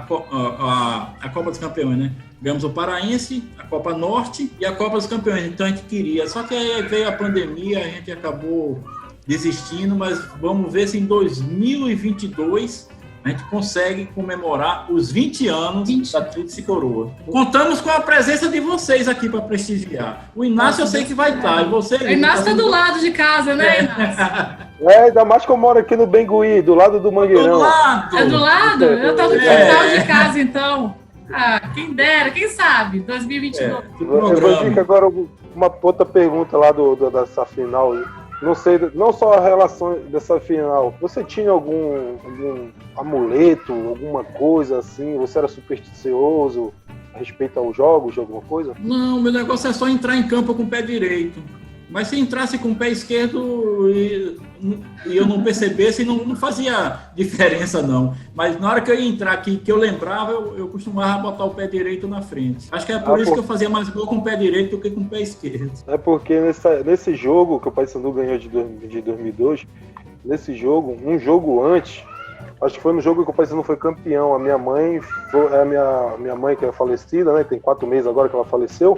Copa dos Campeões, né? Ganhamos o Paraense, a Copa Norte e a Copa dos Campeões, então a gente queria. Só que aí veio a pandemia, a gente acabou desistindo, mas vamos ver se em 2022 a gente consegue comemorar os 20 anos da Tríplice Coroa. Contamos com a presença de vocês aqui para prestigiar. O Inácio eu sei que vai estar. E você, o Inácio está do lado de casa, né, Inácio? Ainda mais que eu moro aqui no Bengui, do lado do Mangueirão. Do lado? É do lado? Eu estou do quintal de casa, então. Quem dera, quem sabe, 2022. Eu vou dizer agora uma outra pergunta lá dessa final aí. Não sei, não só a relação dessa final. Você tinha algum amuleto, alguma coisa assim? Você era supersticioso a respeito aos jogos, de alguma coisa? Não, meu negócio é só entrar em campo com o pé direito. Mas se entrasse com o pé esquerdo, eu não percebesse, não fazia diferença, não. Mas na hora que eu ia entrar aqui, que eu lembrava, eu costumava botar o pé direito na frente. Acho que é por isso que eu fazia mais gol com o pé direito do que com o pé esquerdo. É porque nesse jogo que o Paysandu ganhou de 2002, nesse jogo, um jogo antes, acho que foi no jogo que o Paysandu foi campeão. A minha mãe, minha mãe que é falecida, né, tem 4 meses agora que ela faleceu,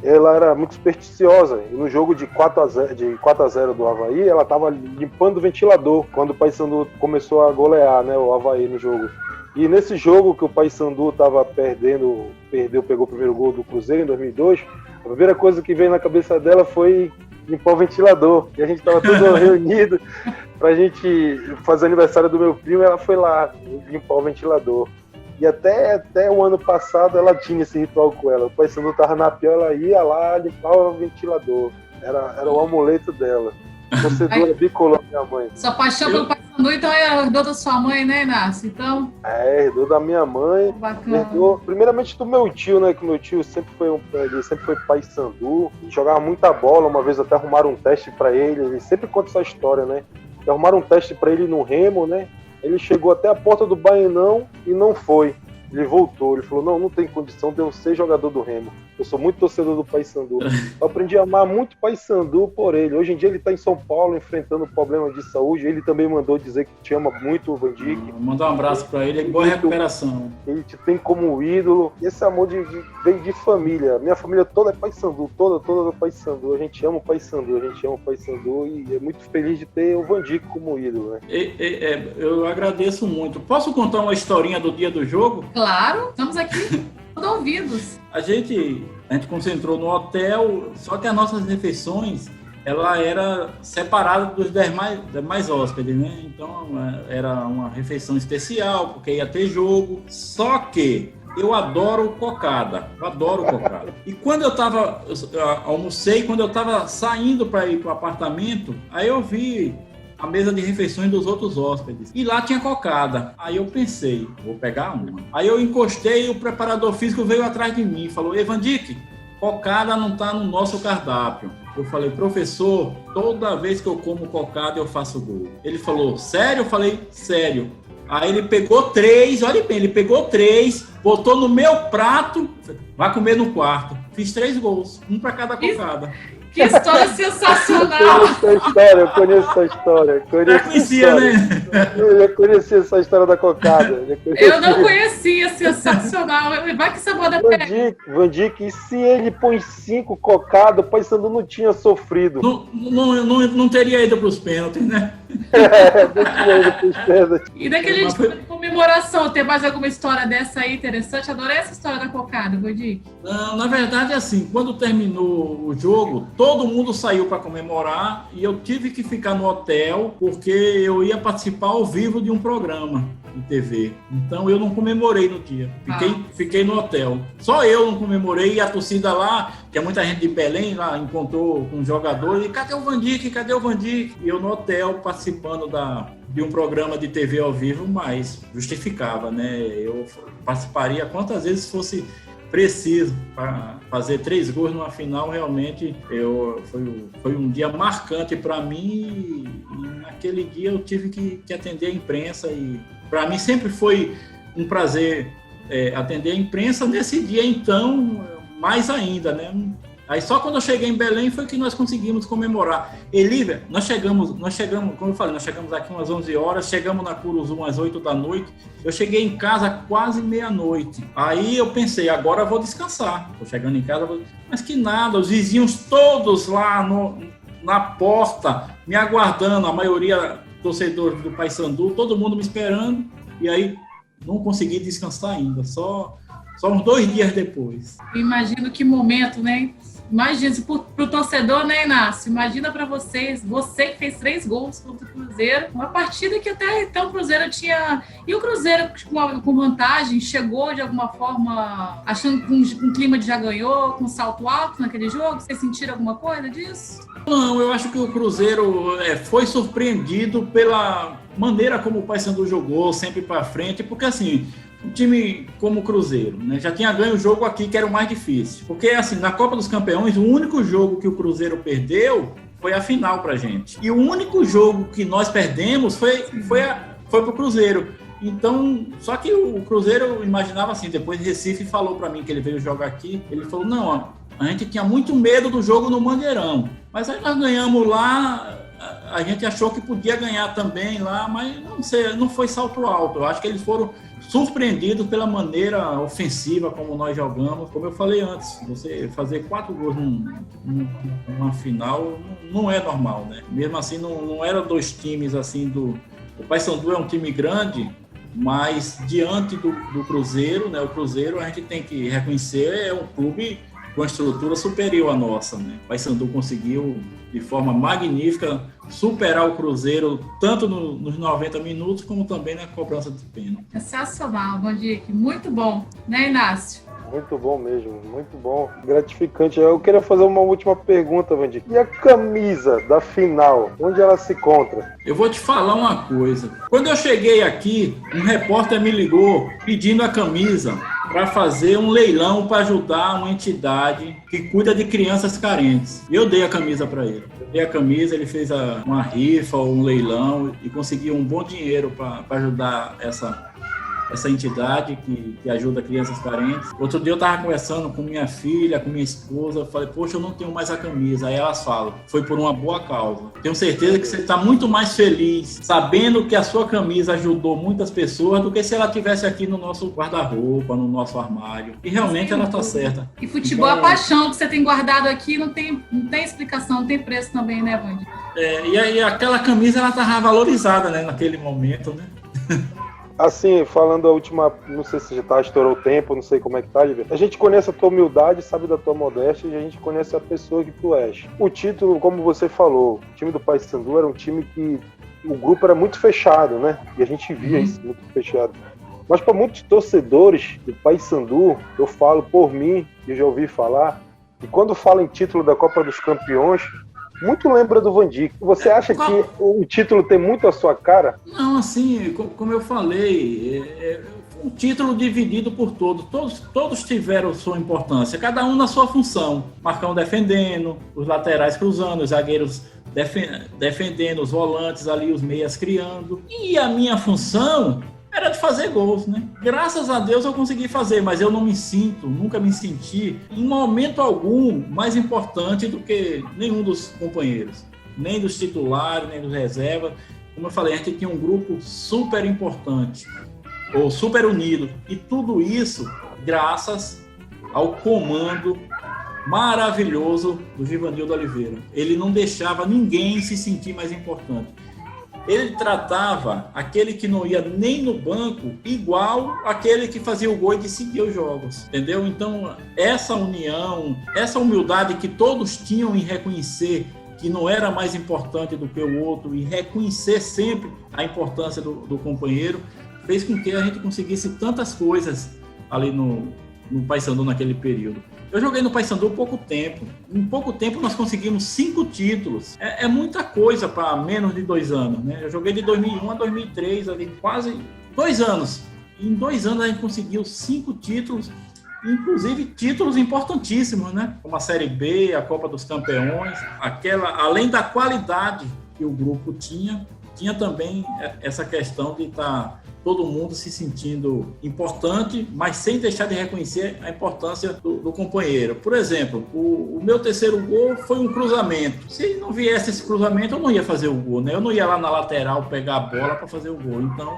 ela era muito supersticiosa, e no jogo de 4-0 do Avaí, ela estava limpando o ventilador, quando o Paysandu começou a golear, né, o Avaí no jogo. E nesse jogo que o Paysandu estava pegou o primeiro gol do Cruzeiro em 2002, a primeira coisa que veio na cabeça dela foi limpar o ventilador, e a gente estava todo reunido pra gente fazer o aniversário do meu primo, e ela foi lá limpar o ventilador. E até o ano passado ela tinha esse ritual com ela. O Paysandu tava na pior, ela ia lá limpar o ventilador. Era o amuleto dela. Torcedora bicolor, minha mãe. Sua paixão pelo Paysandu, então, é herdou da sua mãe, né, Inácio? Então... herdou da minha mãe. Bacana. Herdou, primeiramente do meu tio, né? Que meu tio sempre foi Paysandu. Jogava muita bola. Uma vez até arrumaram um teste pra ele. Ele sempre conta essa história, né? Arrumaram um teste pra ele no Remo, né? Ele chegou até a porta do Bainão e não foi. Ele voltou, ele falou, não tem condição de eu ser jogador do Remo. Eu sou muito torcedor do Paysandu. Eu aprendi a amar muito Paysandu por ele. Hoje em dia ele está em São Paulo enfrentando problema de saúde. Ele também mandou dizer que te ama muito, o Van Dijk. Mandar um abraço para ele, boa recuperação. Ele te tem como ídolo. Esse amor vem de família. Minha família toda é Paysandu, toda é Paysandu. A gente ama o Paysandu, e é muito feliz de ter o Van Dijk como ídolo, né? Eu agradeço muito. Posso contar uma historinha do dia do jogo? Claro, estamos aqui todos ouvidos. A gente concentrou no hotel, só que as nossas refeições, ela era separada dos demais hóspedes, né? Então, era uma refeição especial, porque ia ter jogo. Só que eu adoro cocada. E quando eu almocei, quando eu estava saindo para ir para o apartamento, aí eu vi a mesa de refeições dos outros hóspedes. E lá tinha cocada. Aí eu pensei, vou pegar uma. Aí eu encostei e o preparador físico veio atrás de mim e falou, Van Dijk, cocada não está no nosso cardápio. Eu falei, professor, toda vez que eu como cocada eu faço gol. Ele falou, sério? Eu falei, sério. Aí ele pegou 3, olha bem, botou no meu prato, vai comer no quarto. Fiz 3 gols, um para cada cocada. Que história sensacional! Eu conheço essa história. Né? Eu já conheci essa história da cocada. Eu não conhecia, sensacional. Vai que sabor da pele. Van Dijk, e se ele põe 5 cocadas, o Paysandu não tinha sofrido. Não teria ido para os pênaltis, né? Não tinha ido para os pênaltis. E daquele dia de comemoração, tem mais alguma história dessa aí interessante? Adorei essa história da cocada, Van Dijk. Não, na verdade, assim, quando terminou o jogo, todo mundo saiu para comemorar e eu tive que ficar no hotel porque eu ia participar ao vivo de um programa de TV. Então eu não comemorei no dia. Fiquei no hotel. Só eu não comemorei e a torcida lá, que é muita gente de Belém, lá encontrou com um jogador e cadê o Van Dijk? E eu no hotel participando de um programa de TV ao vivo, mas justificava, né? Eu participaria quantas vezes fosse preciso para fazer 3 gols numa final. Realmente foi um dia marcante para mim e naquele dia eu tive que atender a imprensa e para mim sempre foi um prazer atender a imprensa. Nesse dia então mais ainda, né? Aí só quando eu cheguei em Belém foi que nós conseguimos comemorar. Elívia, nós chegamos, como eu falei, nós chegamos aqui umas 11 horas, chegamos na Curuzu umas 8 da noite, eu cheguei em casa quase meia-noite. Aí eu pensei, agora eu vou descansar. Tô chegando em casa, mas que nada, os vizinhos todos lá na porta, me aguardando, a maioria torcedores do Paysandu, todo mundo me esperando, e aí não consegui descansar ainda, só uns 2 dias depois. Imagino que momento, né? Imagina, pro torcedor, né, Inácio? Imagina para vocês, você que fez 3 gols contra o Cruzeiro, uma partida que até então o Cruzeiro tinha... E o Cruzeiro, com vantagem, chegou de alguma forma achando que um clima de já ganhou, com salto alto naquele jogo? Vocês sentiram alguma coisa disso? Não, eu acho que o Cruzeiro foi surpreendido pela maneira como o Paysandu jogou, sempre para frente, porque assim... Um time como o Cruzeiro, né, já tinha ganho o jogo aqui, que era o mais difícil. Porque, assim, na Copa dos Campeões, o único jogo que o Cruzeiro perdeu foi a final pra gente. E o único jogo que nós perdemos foi pro Cruzeiro. Então, só que o Cruzeiro imaginava assim, depois Recife falou para mim que ele veio jogar aqui, ele falou, não, a gente tinha muito medo do jogo no Mangueirão, mas aí nós ganhamos lá, a gente achou que podia ganhar também lá, mas não sei, não foi salto alto. Eu acho que eles foram surpreendidos pela maneira ofensiva como nós jogamos. Como eu falei antes, você fazer 4 gols numa final não é normal, né? Mesmo assim, não eram 2 times assim do... O Paysandu é um time grande, mas diante do Cruzeiro, né? O Cruzeiro a gente tem que reconhecer, é um clube com estrutura superior à nossa, né? O Paysandu conseguiu, de forma magnífica, superar o Cruzeiro tanto nos 90 minutos, como também na cobrança de pênalti. Sensacional, Vandic. Muito bom, né, Inácio? Muito bom mesmo, muito bom, gratificante. Eu queria fazer uma última pergunta, Vandic. E a camisa da final, onde ela se encontra? Eu vou te falar uma coisa. Quando eu cheguei aqui, um repórter me ligou pedindo a camisa para fazer um leilão para ajudar uma entidade que cuida de crianças carentes. E eu dei a camisa para ele. Eu dei a camisa, ele fez uma rifa ou um leilão e conseguiu um bom dinheiro para ajudar essa entidade que ajuda crianças carentes. Outro dia eu estava conversando com minha filha, com minha esposa, falei, poxa, eu não tenho mais a camisa. Aí elas falam, foi por uma boa causa. Tenho certeza que você está muito mais feliz sabendo que a sua camisa ajudou muitas pessoas do que se ela estivesse aqui no nosso guarda-roupa, no nosso armário. E realmente ela está certa. E futebol, então, a paixão que você tem guardado aqui não tem explicação, não tem preço também, né, Vandic? E aí aquela camisa ela estava valorizada, né, naquele momento, né? Assim, falando a última, não sei se já estourou o tempo, não sei como é que tá, a gente conhece a tua humildade, sabe da tua modéstia e a gente conhece a pessoa que tu és. O título, como você falou, o time do Paysandu era um time que o grupo era muito fechado, né? E a gente via isso muito fechado. Mas para muitos torcedores do Paysandu, eu falo por mim, que já ouvi falar, e quando fala em título da Copa dos Campeões, muito lembra do Vandic. Você acha que o título tem muito a sua cara? Não, assim, como eu falei, um título dividido por todos. Todos tiveram sua importância, cada um na sua função. Marcão defendendo, os laterais cruzando, os zagueiros defendendo, os volantes ali, os meias criando. E a minha função era de fazer gols, né? Graças a Deus eu consegui fazer, mas eu nunca me senti, em momento algum, mais importante do que nenhum dos companheiros. Nem dos titulares, nem dos reservas. Como eu falei, a gente tinha um grupo super importante, ou super unido. E tudo isso graças ao comando maravilhoso do Givanildo Oliveira. Ele não deixava ninguém se sentir mais importante. Ele tratava aquele que não ia nem no banco igual aquele que fazia o gol e decidia os jogos, entendeu? Então, essa união, essa humildade que todos tinham em reconhecer que não era mais importante do que o outro e reconhecer sempre a importância do companheiro, fez com que a gente conseguisse tantas coisas ali no Paysandu naquele período. Eu joguei no Paysandu pouco tempo. Em pouco tempo nós conseguimos 5 títulos. É muita coisa para menos de 2 anos, né? Eu joguei de 2001 a 2003, ali quase 2 anos. Em 2 anos a gente conseguiu 5 títulos, inclusive títulos importantíssimos, né? Como a Série B, a Copa dos Campeões, além da qualidade que o grupo tinha também essa questão de estar todo mundo se sentindo importante, mas sem deixar de reconhecer a importância do companheiro. Por exemplo, o meu terceiro gol foi um cruzamento. Se não viesse esse cruzamento, eu não ia fazer o gol, né? Eu não ia lá na lateral pegar a bola para fazer o gol. Então,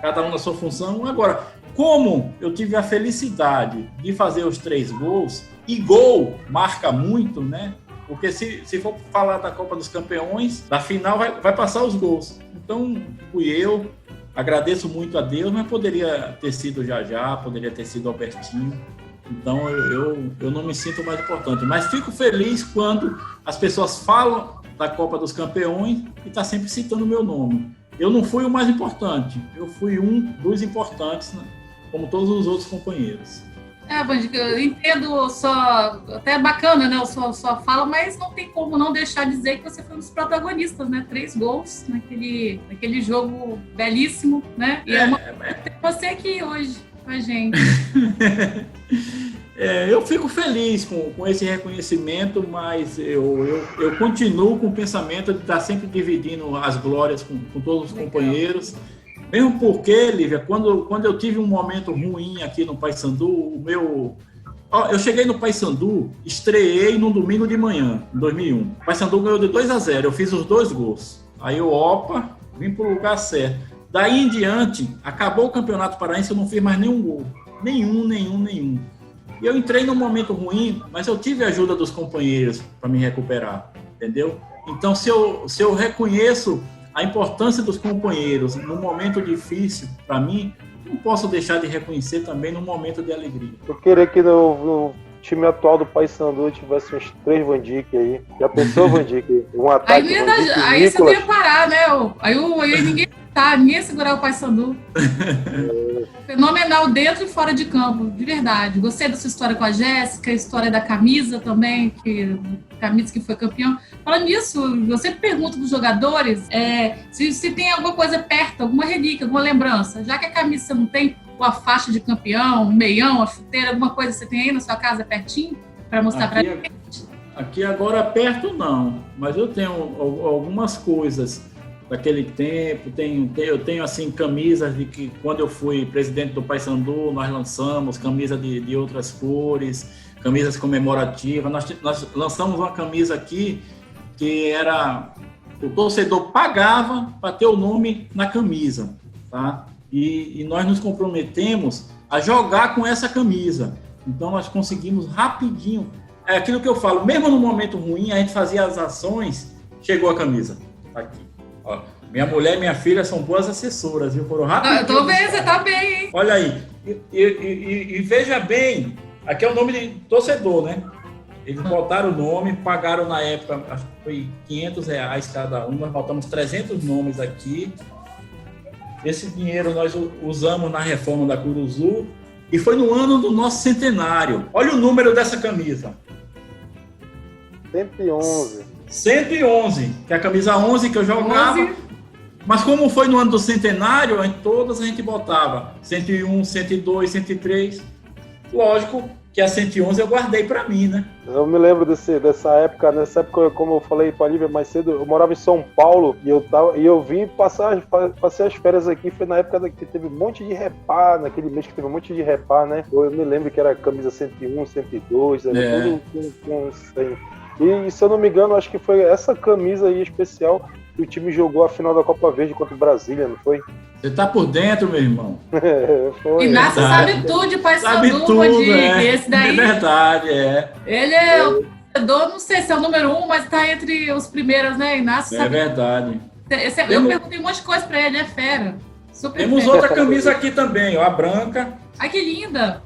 cada um na sua função. Agora, como eu tive a felicidade de fazer os 3 gols, e gol marca muito, né? Porque se for falar da Copa dos Campeões, da final vai passar os gols. Então, fui eu, agradeço muito a Deus, mas poderia ter sido já, poderia ter sido Albertinho. Então, eu não me sinto mais importante. Mas fico feliz quando as pessoas falam da Copa dos Campeões e está sempre citando o meu nome. Eu não fui o mais importante, eu fui um dos importantes, né? Como todos os outros companheiros. Vandic, eu entendo até bacana, né, sua fala, mas não tem como não deixar de dizer que você foi um dos protagonistas, né, 3 gols naquele jogo belíssimo, né, e é uma ter você aqui hoje com a gente. Eu fico feliz com esse reconhecimento, mas eu continuo com o pensamento de estar sempre dividindo as glórias com todos os companheiros. Mesmo porque, Lívia, quando eu tive um momento ruim aqui no Paysandu, eu cheguei no Paysandu, estreei no domingo de manhã, em 2001. O Paysandu ganhou de 2-0, eu fiz os 2 gols. Aí vim para o lugar certo. Daí em diante, acabou o Campeonato Paraense, eu não fiz mais nenhum gol. Nenhum. E eu entrei num momento ruim, mas eu tive a ajuda dos companheiros para me recuperar, entendeu? Então, se eu reconheço a importância dos companheiros num momento difícil, para mim, não posso deixar de reconhecer também num momento de alegria. Eu queria que no time atual do Paysandu tivesse uns 3 Van Dijk aí. Já pensou, Van Dijk? Um ataque aí você não ia parar, né? Aí ninguém ia segurar o Paysandu. Fenomenal dentro e fora de campo, de verdade. Gostei da sua história com a Jéssica, a história da camisa também, camisa que foi campeão. Falando nisso, eu sempre pergunto para os jogadores se tem alguma coisa perto, alguma relíquia, alguma lembrança. Já que a camisa você não tem, ou a faixa de campeão, um meião, a chuteira, alguma coisa você tem aí na sua casa pertinho para mostrar para gente? Aqui agora perto não, mas eu tenho algumas coisas daquele tempo. Eu tenho assim camisas de que quando eu fui presidente do Paysandu nós lançamos camisas de outras cores, camisas comemorativas. Nós lançamos uma camisa aqui que era o torcedor pagava para ter o nome na camisa, tá? E nós nos comprometemos a jogar com essa camisa. Então nós conseguimos rapidinho. É aquilo que eu falo, mesmo no momento ruim, a gente fazia as ações, chegou a camisa. Aqui. Ó, minha mulher e minha filha são boas assessoras, viu? Foram rapidinho. Eu tô vendo, você tá bem, hein? Olha aí. E veja bem, aqui é o nome de torcedor, né? Eles botaram o nome, pagaram na época, acho que foi R$500 cada um, nós botamos 300 nomes aqui. Esse dinheiro nós usamos na reforma da Curuzu e foi no ano do nosso centenário. Olha o número dessa camisa. 111, que é a camisa 11 que eu jogava. 11. Mas como foi no ano do centenário, todas a gente botava 101, 102, 103. Lógico que a 111 eu guardei para mim, né? Eu me lembro dessa época. Nessa época, como eu falei para a Lívia mais cedo, eu morava em São Paulo e eu vim passei as férias aqui. Foi na época que teve um monte de repar, naquele mês que teve um monte de repar, né? Eu me lembro que era camisa 101, 102, era tudo com 100. E se eu não me engano, acho que foi essa camisa aí especial que o time jogou a final da Copa Verde contra o Brasília, não foi? Você tá por dentro, meu irmão. Foi. Inácio sabe tudo de Paysandu, Esse daí. É verdade, Ele é o torcedor, não sei se é o número 1, mas tá entre os primeiros, né, Inácio? É verdade. Eu perguntei um monte de coisa pra ele, é fera. Super Temos fera. outra camisa aqui também, ó, a branca. Ai, que linda.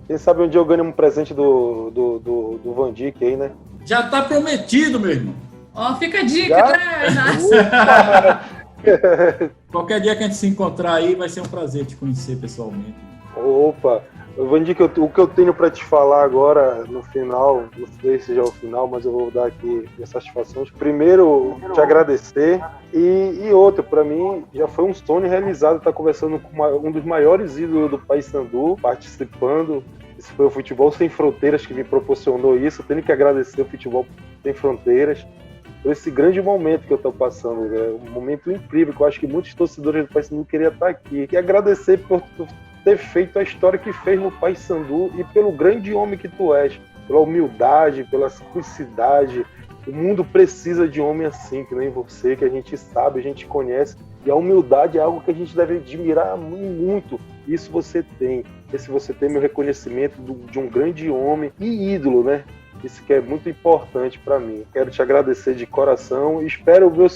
Quem sabe um dia eu ganho um presente do Van Dijk aí, né? Já tá prometido, meu irmão. Ó, fica a dica, né, Inácio? Qualquer dia que a gente se encontrar aí, vai ser um prazer te conhecer pessoalmente. Opa, Van Dijk, o que eu tenho para te falar agora, no final, não sei se já é o final, mas eu vou dar aqui as satisfações. Primeiro, te agradecer e outro, para mim, já foi um sonho realizado estar conversando com um dos maiores ídolos do Paysandu, participando. Esse foi o Futebol Sem Fronteiras que me proporcionou isso. Eu tenho que agradecer o Futebol Sem Fronteiras por esse grande momento que eu estou passando. É um momento incrível, que eu acho que muitos torcedores do Paysandu queriam estar aqui. E agradecer por ter feito a história que fez no Paysandu e pelo grande homem que tu és, pela humildade, pela simplicidade. O mundo precisa de homem assim, que nem você, que a gente sabe, a gente conhece. E a humildade é algo que a gente deve admirar muito. Isso você tem. Esse você tem meu reconhecimento de um grande homem e ídolo, né? Isso que é muito importante para mim. Quero te agradecer de coração. Espero o meu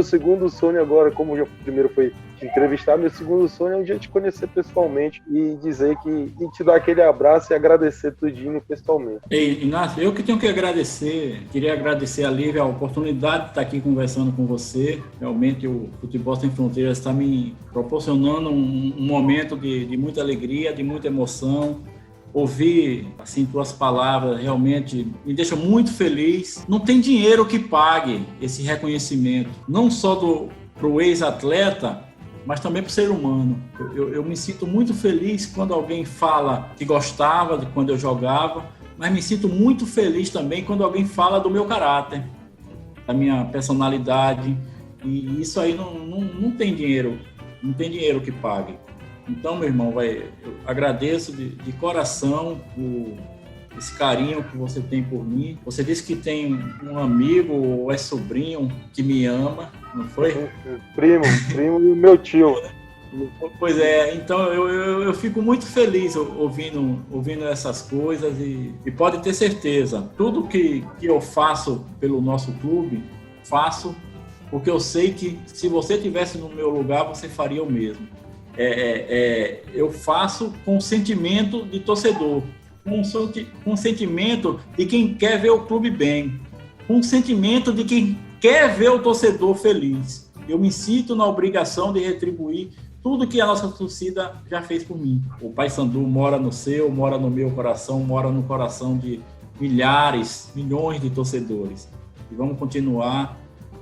segundo sonho agora, como já o primeiro foi te entrevistar, meu segundo sonho é um dia te conhecer pessoalmente e dizer e te dar aquele abraço e agradecer tudinho pessoalmente. Ei, Inácio, eu que tenho que agradecer. Queria agradecer a Lívia a oportunidade de estar aqui conversando com você. Realmente o Futebol Sem Fronteiras está me proporcionando um momento de muita alegria, de muita emoção. Ouvir assim tuas palavras realmente me deixa muito feliz. Não tem dinheiro que pague esse reconhecimento, não só para o ex-atleta, mas também por ser humano. Eu me sinto muito feliz quando alguém fala que gostava de quando eu jogava, mas me sinto muito feliz também quando alguém fala do meu caráter, da minha personalidade, e isso aí não tem dinheiro, não tem dinheiro que pague. Então, meu irmão, eu agradeço de coração por esse carinho que você tem por mim. Você disse que tem um amigo ou é sobrinho que me ama, não foi? Primo e meu tio. Pois é, então eu fico muito feliz ouvindo essas coisas e pode ter certeza, tudo que eu faço pelo nosso clube, faço porque eu sei que se você estivesse no meu lugar, você faria o mesmo. Eu faço com sentimento de torcedor, com sentimento de quem quer ver o clube bem, com sentimento de quem quer ver o torcedor feliz. Eu me sinto na obrigação de retribuir tudo que a nossa torcida já fez por mim. O Paysandu mora no seu, mora no meu coração, mora no coração de milhares, milhões de torcedores. E vamos continuar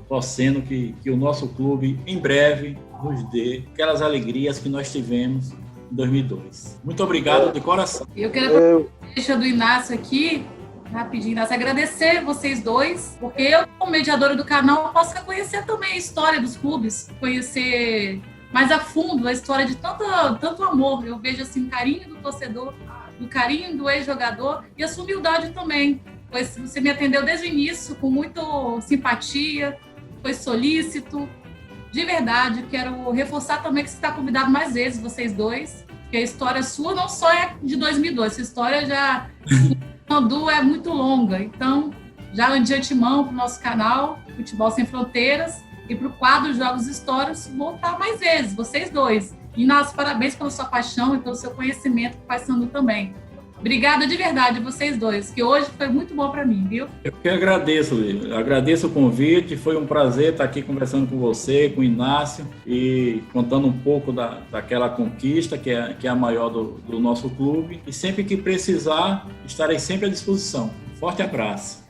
torcendo que o nosso clube, em breve, nos dê aquelas alegrias que nós tivemos em 2002. Muito obrigado de coração. Eu quero deixar do Inácio aqui, rapidinho, Inácio, agradecer vocês dois, porque eu, como mediadora do canal, posso conhecer também a história dos clubes, conhecer mais a fundo a história de tanto amor. Eu vejo assim, o carinho do torcedor, o carinho do ex-jogador e a sua humildade também, pois você me atendeu desde o início com muita simpatia, foi solícito. De verdade, quero reforçar também que você está convidado mais vezes, vocês dois, porque a história sua não só é de 2002, essa história já é muito longa. Então, já de antemão para o nosso canal, Futebol Sem Fronteiras, e para o quadro Jogos Históricos, voltar mais vezes, vocês dois. E, Inácio, parabéns pela sua paixão e pelo seu conhecimento, Paysandu também. Obrigada de verdade, vocês dois, que hoje foi muito bom para mim, viu? Eu que agradeço, Lívia. Agradeço o convite, foi um prazer estar aqui conversando com você, com o Inácio, e contando um pouco daquela conquista que é a maior do nosso clube. E sempre que precisar, estarei sempre à disposição. Forte abraço.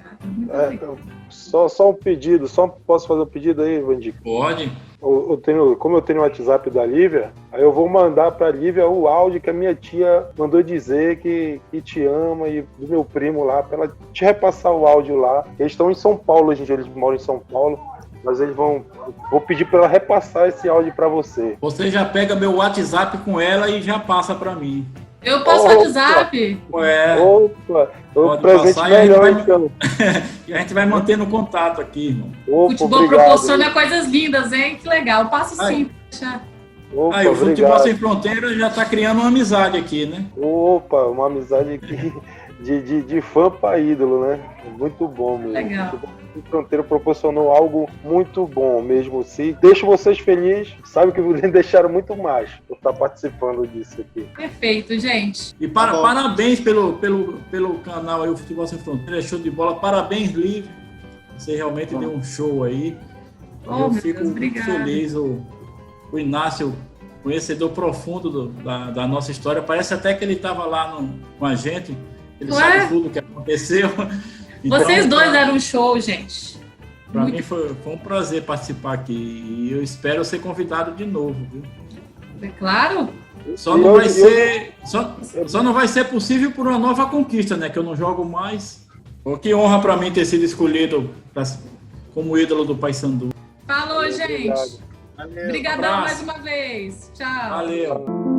Só um pedido, posso fazer um pedido aí, Vandico? Pode. Como eu tenho o WhatsApp da Lívia, aí eu vou mandar para a Lívia o áudio que a minha tia mandou dizer que te ama, e do meu primo lá, para ela te repassar o áudio lá. Eles estão em São Paulo hoje em dia, eles moram em São Paulo, mas eles vou pedir para ela repassar esse áudio para você. Você já pega meu WhatsApp com ela e já passa para mim. Eu passo o WhatsApp. Opa, o presente passar, melhor, então. E a gente vai mantendo contato aqui, irmão. O futebol proporciona coisas lindas, hein? Que legal. Eu passo sim. Opa, o Futebol Sem Fronteiras já está criando uma amizade aqui, né? Opa, uma amizade aqui de fã para ídolo, né? Muito bom mesmo. Legal. O Fronteira proporcionou algo muito bom mesmo. Se deixo vocês felizes, sabe que me deixaram muito mais por estar participando disso aqui. Perfeito, gente. E parabéns pelo canal aí, o Futebol Sem Fronteiras, show de bola. Parabéns, Lívia. Você realmente deu um show aí. Eu fico muito feliz. O Inácio, conhecedor profundo da nossa história, parece até que ele estava lá com a gente. Ele sabe tudo o que aconteceu. Então, vocês dois eram um show, gente. Para mim foi um prazer participar aqui e eu espero ser convidado de novo, viu? É claro. Só não vai ser possível por uma nova conquista, né? Que eu não jogo mais. Que honra para mim ter sido escolhido como ídolo do Paysandu. Falou, gente. Obrigadão mais uma vez. Tchau. Valeu.